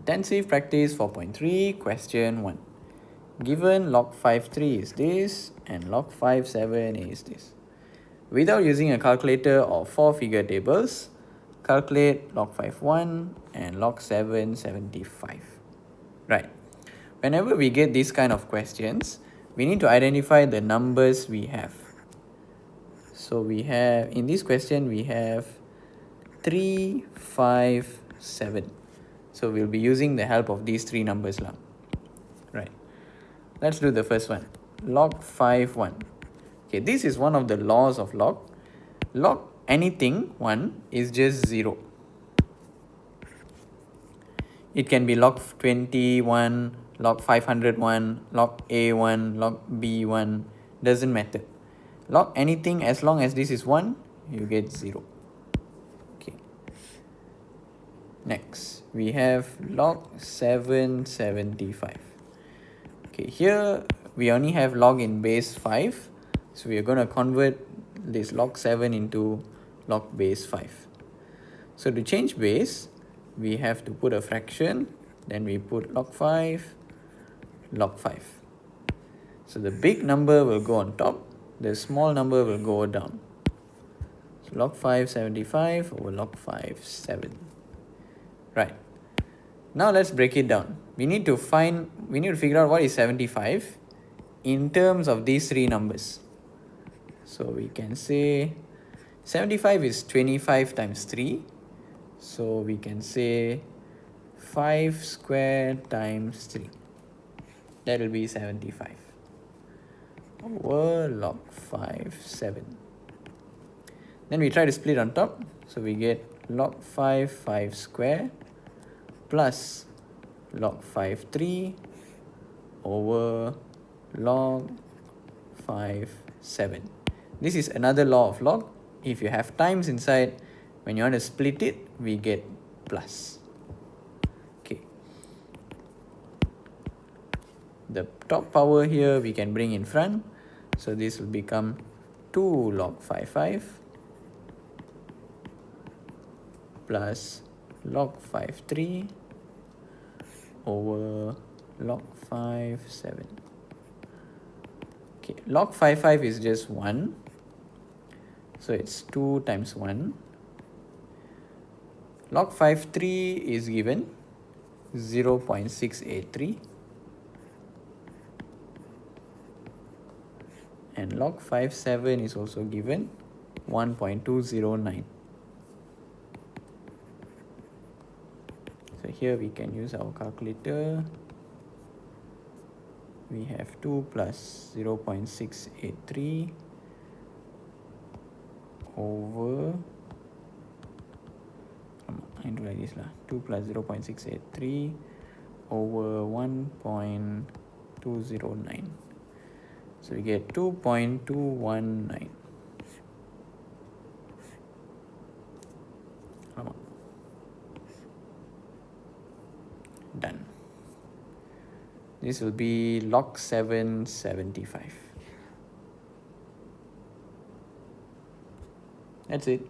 Intensive practice 4.3, question 1. Given log 5.3 is this and log 5.7 is this. Without using a calculator or 4-figure tables, calculate log 5.1 and log 7.75. Right. Whenever we get these kind of questions, we need to identify the numbers we have. So we have, in this question, we have 3, 5, 7. So we'll be using the help of these three numbers now. Right. Let's do the first one. Log 5.1. Okay, this is one of the laws of log. Log anything 1 is just 0. It can be log 21, log 501, log A1, log B1, doesn't matter. Log anything as long as this is 1, you get 0. Okay. Next, we have log 7.75. Okay, here we only have log in base 5. So we are going to convert this log 7 into log base 5. So to change base, we have to put a fraction, then we put log 5, log 5. So the big number will go on top, the small number will go down. So log 5.75 over log 5.7. Right. Now let's break it down. We need to figure out what is 75 in terms of these three numbers. So we can say 75 is 25 times 3. So we can say 5 squared times 3. That will be 75 over log 5.7. Then we try to split on top. So we get log 5 squared plus log 5.3 over log 5.7. This is another law of log. If you have times inside, when you want to split it, we get plus. Okay. The top power here we can bring in front. So this will become 2 log 5.5 plus log 5.3 over log 5.7. Okay, log 5.5 is just 1. So it's 2 times 1. Log 5.3 is given 0.683. And log 5.7 is also given 1.209. So here we can use our calculator. We have 2 plus 0.683 over, I do like this lah, 2 plus 0.683 over 1.209. So we get 2.219. Done. This will be log 7.75. That's it.